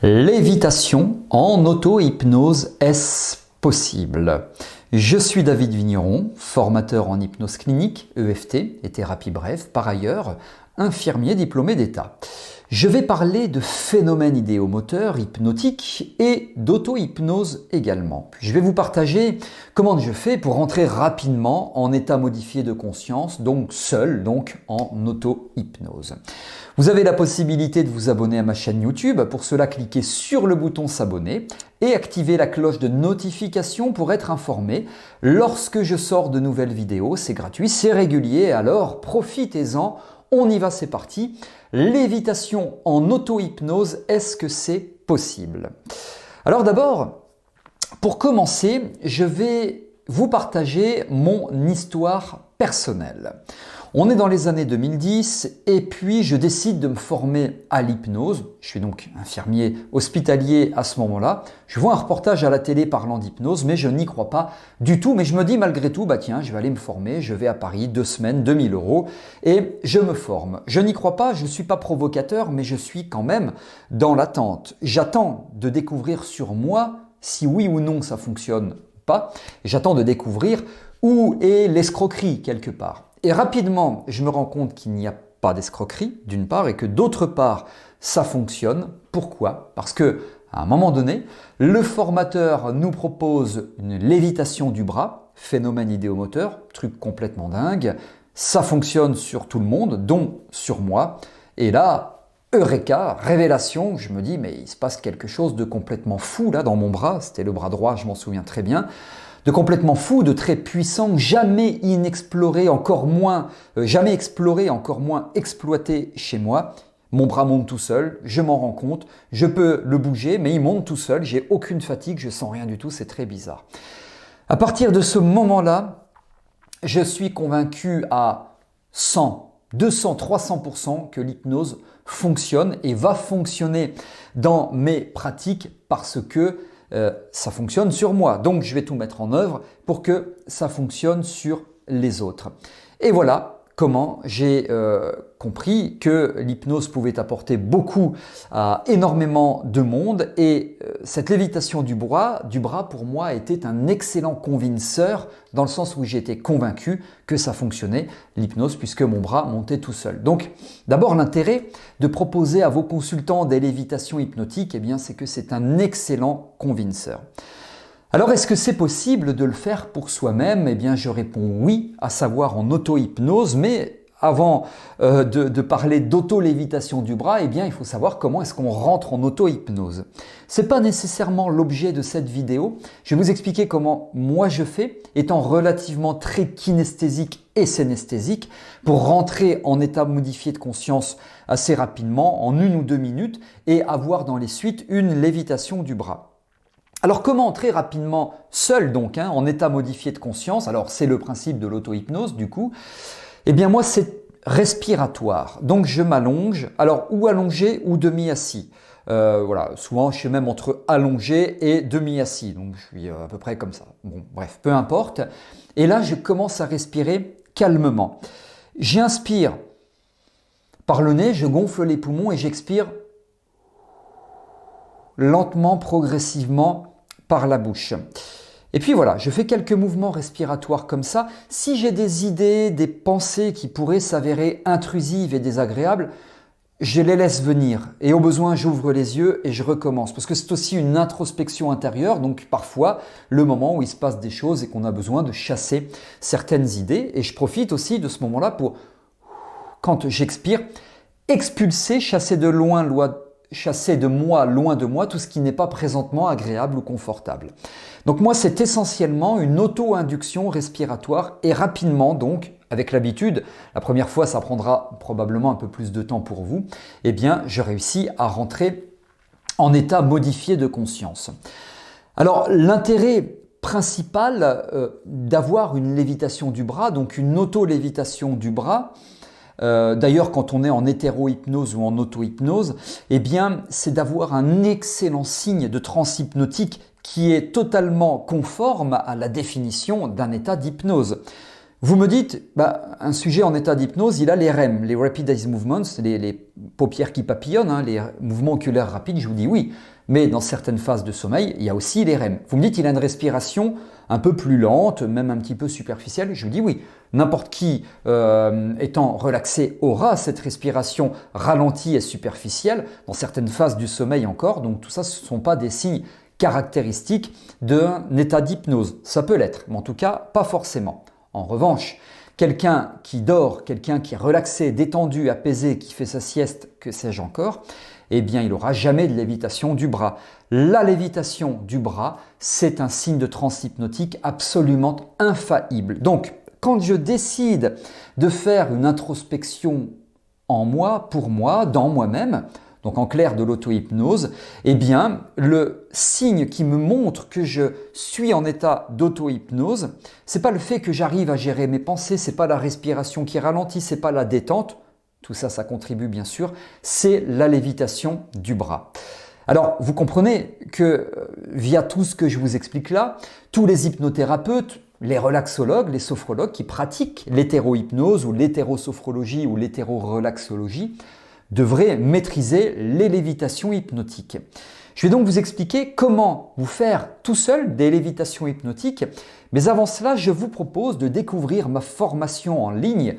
Lévitation en auto-hypnose, est-ce possible? Je suis David Vigneron, formateur en hypnose clinique, EFT et thérapie brève, par ailleurs infirmier diplômé d'État. Je vais parler de phénomènes idéomoteurs, hypnotiques et d'auto-hypnose également. Puis je vais vous partager comment je fais pour rentrer rapidement en état modifié de conscience, donc seul, donc en auto-hypnose. Vous avez la possibilité de vous abonner à ma chaîne YouTube. Pour cela, cliquez sur le bouton s'abonner et activez la cloche de notification pour être informé lorsque je sors de nouvelles vidéos. C'est gratuit, c'est régulier, alors profitez-en. On y va, c'est parti. Lévitation en auto-hypnose, est-ce que c'est possible? Alors d'abord, pour commencer, je vais vous partager mon histoire personnelle. On est dans les années 2010 et puis je décide de me former à l'hypnose. Je suis donc infirmier hospitalier à ce moment-là. Je vois un reportage à la télé parlant d'hypnose, mais je n'y crois pas du tout. Mais je me dis malgré tout, tiens, je vais aller me former. Je vais à Paris, 2 semaines, 2000 € et je me forme. Je n'y crois pas, je ne suis pas provocateur, mais je suis quand même dans l'attente. J'attends de découvrir sur moi si oui ou non ça fonctionne ou pas. J'attends de découvrir où est l'escroquerie quelque part. Et rapidement, je me rends compte qu'il n'y a pas d'escroquerie, d'une part, et que d'autre part, ça fonctionne. Pourquoi? Parce que à un moment donné, le formateur nous propose une lévitation du bras, phénomène idéomoteur, truc complètement dingue. Ça fonctionne sur tout le monde, dont sur moi. Et là, Eureka, révélation, je me dis, mais il se passe quelque chose de complètement fou là dans mon bras. C'était le bras droit, je m'en souviens très bien. De complètement fou, de très puissant, jamais inexploré, encore moins, jamais exploré, encore moins exploité chez moi. Mon bras monte tout seul, je m'en rends compte, je peux le bouger, mais il monte tout seul, j'ai aucune fatigue, je sens rien du tout, c'est très bizarre. À partir de ce moment-là, je suis convaincu à 100, 200, 300% que l'hypnose fonctionne et va fonctionner dans mes pratiques parce que ça fonctionne sur moi. Donc, je vais tout mettre en œuvre pour que ça fonctionne sur les autres. Et voilà comment j'ai compris que l'hypnose pouvait apporter beaucoup à énormément de monde. Et cette lévitation du bras, pour moi, était un excellent convinceur dans le sens où j'ai été convaincu que ça fonctionnait, l'hypnose, puisque mon bras montait tout seul. Donc, d'abord, l'intérêt de proposer à vos consultants des lévitations hypnotiques, c'est que c'est un excellent convinceur. Alors, est-ce que c'est possible de le faire pour soi-même? Je réponds oui, à savoir en auto-hypnose, mais avant de parler d'auto-lévitation du bras, il faut savoir comment est-ce qu'on rentre en auto-hypnose. Ce n'est pas nécessairement l'objet de cette vidéo. Je vais vous expliquer comment moi je fais, étant relativement très kinesthésique et synesthésique, pour rentrer en état modifié de conscience assez rapidement, en 1 ou 2 minutes, et avoir dans les suites une lévitation du bras. Alors comment entrer rapidement seul en état modifié de conscience? Alors c'est le principe de l'auto-hypnose du coup. Moi c'est respiratoire. Donc je m'allonge, alors ou allongé ou demi-assis. Souvent je suis même entre allongé et demi-assis. Donc je suis à peu près comme ça. Bon bref, peu importe. Et là je commence à respirer calmement. J'inspire par le nez, je gonfle les poumons et j'expire lentement, progressivement par la bouche. Et puis voilà, je fais quelques mouvements respiratoires comme ça. Si j'ai des idées, des pensées qui pourraient s'avérer intrusives et désagréables, je les laisse venir. Et au besoin, j'ouvre les yeux et je recommence. Parce que c'est aussi une introspection intérieure, donc parfois le moment où il se passe des choses et qu'on a besoin de chasser certaines idées. Et je profite aussi de ce moment-là pour, quand j'expire, expulser, chasser de moi, loin de moi, tout ce qui n'est pas présentement agréable ou confortable. Donc moi, c'est essentiellement une auto-induction respiratoire et rapidement, donc, avec l'habitude, la première fois, ça prendra probablement un peu plus de temps pour vous, je réussis à rentrer en état modifié de conscience. Alors, l'intérêt principal d'avoir une lévitation du bras, donc une auto-lévitation du bras, d'ailleurs, quand on est en hétéro-hypnose ou en auto-hypnose, c'est d'avoir un excellent signe de transhypnotique qui est totalement conforme à la définition d'un état d'hypnose. Vous me dites, un sujet en état d'hypnose, il a les REM, les Rapid Eye Movements, les paupières qui papillonnent, hein, les mouvements oculaires rapides. Je vous dis oui, mais dans certaines phases de sommeil, il y a aussi les REM. Vous me dites, il a une respiration un peu plus lente, même un petit peu superficielle. Je vous dis oui. N'importe qui étant relaxé aura cette respiration ralentie et superficielle, dans certaines phases du sommeil encore. Donc tout ça, ce ne sont pas des signes caractéristiques d'un état d'hypnose. Ça peut l'être, mais en tout cas, pas forcément. En revanche, quelqu'un qui dort, quelqu'un qui est relaxé, détendu, apaisé, qui fait sa sieste, que sais-je encore, eh bien, il n'aura jamais de lévitation du bras. La lévitation du bras, c'est un signe de transe hypnotique absolument infaillible. Donc, quand je décide de faire une introspection en moi, pour moi, dans moi-même, donc en clair de l'auto-hypnose, eh bien, le signe qui me montre que je suis en état d'auto-hypnose, c'est pas le fait que j'arrive à gérer mes pensées, c'est pas la respiration qui ralentit, c'est pas la détente, tout ça, ça contribue bien sûr, c'est la lévitation du bras. Alors, vous comprenez que via tout ce que je vous explique là, tous les hypnothérapeutes, les relaxologues, les sophrologues qui pratiquent l'hétéro-hypnose ou l'hétérosophrologie ou l'hétéro-relaxologie devraient maîtriser les lévitations hypnotiques. Je vais donc vous expliquer comment vous faire tout seul des lévitations hypnotiques, mais avant cela, je vous propose de découvrir ma formation en ligne.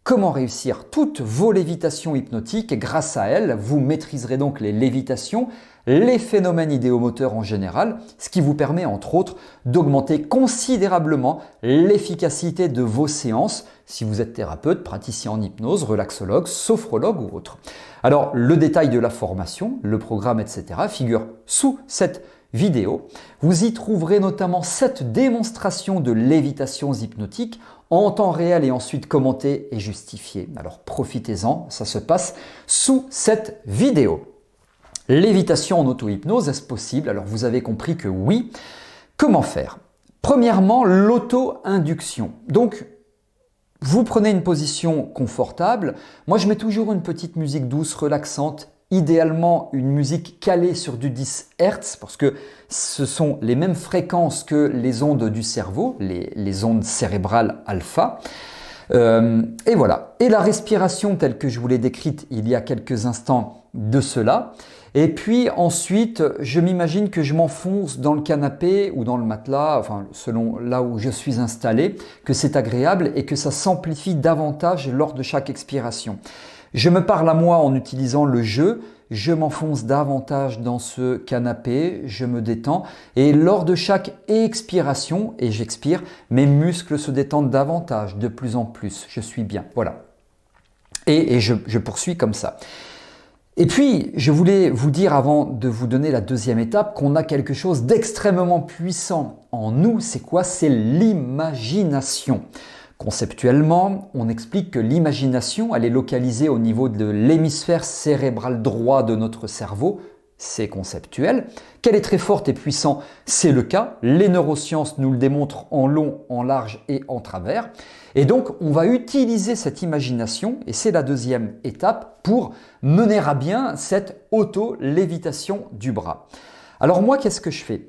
Comment réussir toutes vos lévitations hypnotiques. Grâce à elle, vous maîtriserez donc les lévitations, les phénomènes idéomoteurs en général, ce qui vous permet entre autres d'augmenter considérablement l'efficacité de vos séances si vous êtes thérapeute, praticien en hypnose, relaxologue, sophrologue ou autre. Alors le détail de la formation, le programme, etc. figure sous cette vidéo. Vous y trouverez notamment 7 démonstrations de lévitations hypnotiques en temps réel et ensuite commentées et justifiées. Alors profitez-en, ça se passe sous cette vidéo. Lévitation en auto-hypnose, est-ce possible? Alors vous avez compris que oui. Comment faire? Premièrement, l'auto-induction. Donc, vous prenez une position confortable. Moi, je mets toujours une petite musique douce, relaxante, idéalement une musique calée sur du 10 Hz parce que ce sont les mêmes fréquences que les ondes du cerveau, les ondes cérébrales alpha. Et voilà. Et la respiration telle que je vous l'ai décrite il y a quelques instants de cela. Et puis ensuite, je m'imagine que je m'enfonce dans le canapé ou dans le matelas, enfin selon là où je suis installé, que c'est agréable et que ça s'amplifie davantage lors de chaque expiration. Je me parle à moi en utilisant le jeu, je m'enfonce davantage dans ce canapé, je me détends et lors de chaque expiration, et j'expire, mes muscles se détendent davantage, de plus en plus, je suis bien, voilà. Et je poursuis comme ça. Et puis, je voulais vous dire avant de vous donner la deuxième étape qu'on a quelque chose d'extrêmement puissant en nous. C'est quoi? C'est l'imagination. Conceptuellement, on explique que l'imagination, elle est localisée au niveau de l'hémisphère cérébral droit de notre cerveau. C'est conceptuel. Qu'elle est très forte et puissante, c'est le cas. Les neurosciences nous le démontrent en long, en large et en travers. Et donc, on va utiliser cette imagination, et c'est la deuxième étape, pour mener à bien cette auto-lévitation du bras. Alors moi, qu'est-ce que je fais?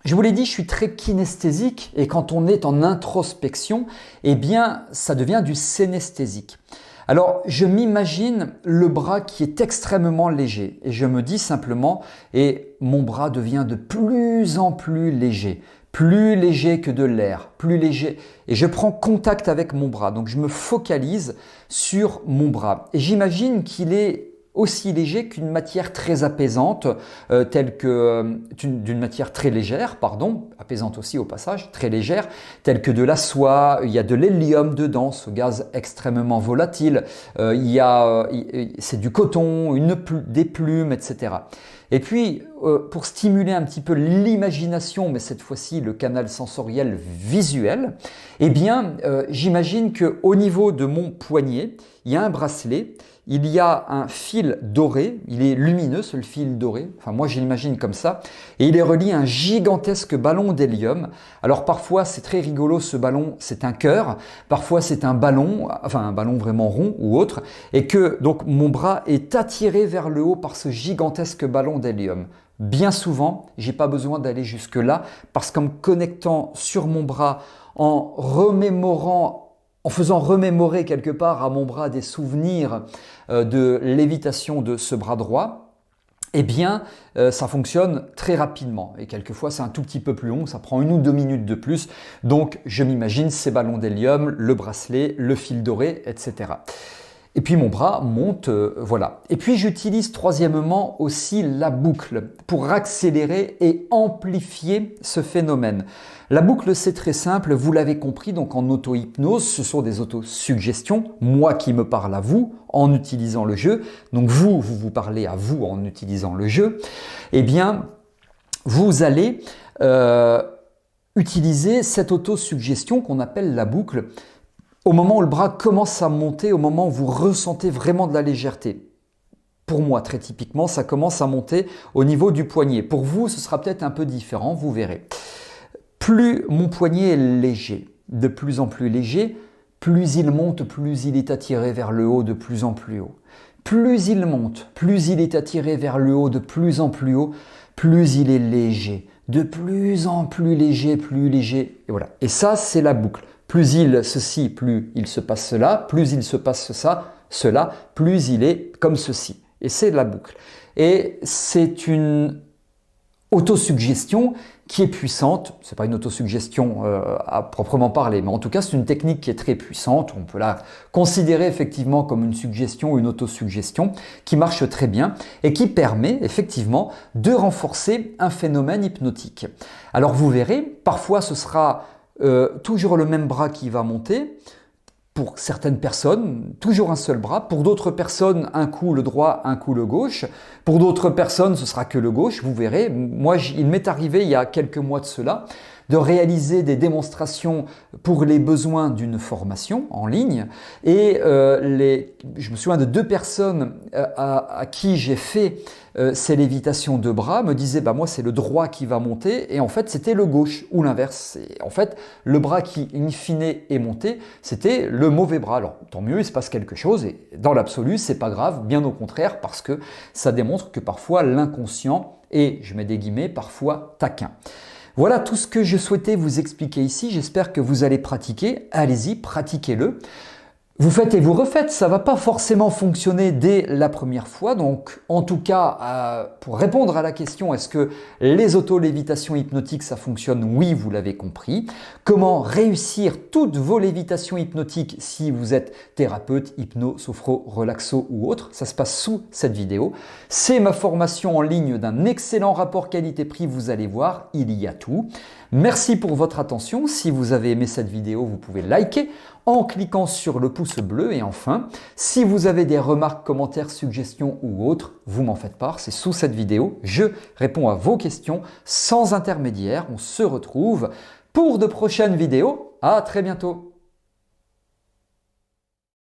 Je vous l'ai dit, je suis très kinesthésique, et quand on est en introspection, eh bien, ça devient du synesthésique. Alors, je m'imagine le bras qui est extrêmement léger, et je me dis simplement, et mon bras devient de plus en plus léger que de l'air, plus léger. Et je prends contact avec mon bras. Donc, je me focalise sur mon bras. Et j'imagine qu'il est aussi léger qu'une matière très apaisante, d'une matière très légère, apaisante aussi au passage, très légère, telle que de la soie, il y a de l'hélium dedans, ce gaz extrêmement volatile, c'est du coton, des plumes, etc. Et puis, pour stimuler un petit peu l'imagination, mais cette fois-ci le canal sensoriel visuel, eh bien, j'imagine qu'au niveau de mon poignet, il y a un bracelet, il y a un fil doré, il est lumineux ce fil doré, enfin moi je l'imagine comme ça, et il est relié à un gigantesque ballon d'hélium. Alors parfois c'est très rigolo, ce ballon c'est un cœur, parfois c'est un ballon vraiment rond ou autre, et que donc mon bras est attiré vers le haut par ce gigantesque ballon d'hélium. Bien souvent, j'ai pas besoin d'aller jusque là, parce qu'en me connectant sur mon bras, en remémorant en faisant remémorer quelque part à mon bras des souvenirs de lévitation de ce bras droit, eh bien, ça fonctionne très rapidement. Et quelquefois, c'est un tout petit peu plus long, ça prend 1 ou 2 minutes de plus. Donc, je m'imagine ces ballons d'hélium, le bracelet, le fil doré, etc. Et puis mon bras monte, voilà. Et puis j'utilise troisièmement aussi la boucle pour accélérer et amplifier ce phénomène. La boucle, c'est très simple, vous l'avez compris, donc en auto-hypnose, ce sont des autosuggestions, moi qui me parle à vous en utilisant le jeu, donc vous parlez à vous en utilisant le jeu, eh bien, vous allez utiliser cette autosuggestion qu'on appelle la boucle au moment où le bras commence à monter, au moment où vous ressentez vraiment de la légèreté. Pour moi, très typiquement, ça commence à monter au niveau du poignet. Pour vous, ce sera peut-être un peu différent, vous verrez. Plus mon poignet est léger, de plus en plus léger, plus il monte, plus il est attiré vers le haut, de plus en plus haut. Plus il monte, plus il est attiré vers le haut, de plus en plus haut, plus il est léger. De plus en plus léger, et voilà. Et ça, c'est la boucle. Plus il ceci, plus il se passe cela, plus il se passe ça, cela, plus il est comme ceci. Et c'est la boucle. Et c'est une autosuggestion qui est puissante. C'est pas une autosuggestion à proprement parler, mais en tout cas, c'est une technique qui est très puissante. On peut la considérer effectivement comme une suggestion ou une autosuggestion qui marche très bien et qui permet effectivement de renforcer un phénomène hypnotique. Alors vous verrez, parfois ce sera toujours le même bras qui va monter. Pour certaines personnes, toujours un seul bras. Pour d'autres personnes, un coup le droit, un coup le gauche. Pour d'autres personnes, ce sera que le gauche. Vous verrez, moi, il m'est arrivé il y a quelques mois de cela de réaliser des démonstrations pour les besoins d'une formation en ligne. Et je me souviens de 2 personnes à qui j'ai fait ces lévitations de bras, me disaient bah moi c'est le droit qui va monter, et en fait c'était le gauche ou l'inverse. En fait le bras qui in fine est monté, c'était le mauvais bras. Alors tant mieux, il se passe quelque chose, et dans l'absolu c'est pas grave, bien au contraire, parce que ça démontre que parfois l'inconscient est, je mets des guillemets, parfois taquin. Voilà tout ce que je souhaitais vous expliquer ici. J'espère que vous allez pratiquer. Allez-y, pratiquez-le. Vous faites et vous refaites, ça ne va pas forcément fonctionner dès la première fois. Donc, en tout cas, pour répondre à la question, est-ce que les auto-lévitations hypnotiques, ça fonctionne? Oui, vous l'avez compris. Comment réussir toutes vos lévitations hypnotiques si vous êtes thérapeute, hypno, sophro, relaxo ou autre? Ça se passe sous cette vidéo. C'est ma formation en ligne d'un excellent rapport qualité-prix. Vous allez voir, il y a tout. Merci pour votre attention. Si vous avez aimé cette vidéo, vous pouvez liker en cliquant sur le pouce bleu. Et enfin, si vous avez des remarques, commentaires, suggestions ou autres, vous m'en faites part, c'est sous cette vidéo. Je réponds à vos questions sans intermédiaire. On se retrouve pour de prochaines vidéos. À très bientôt.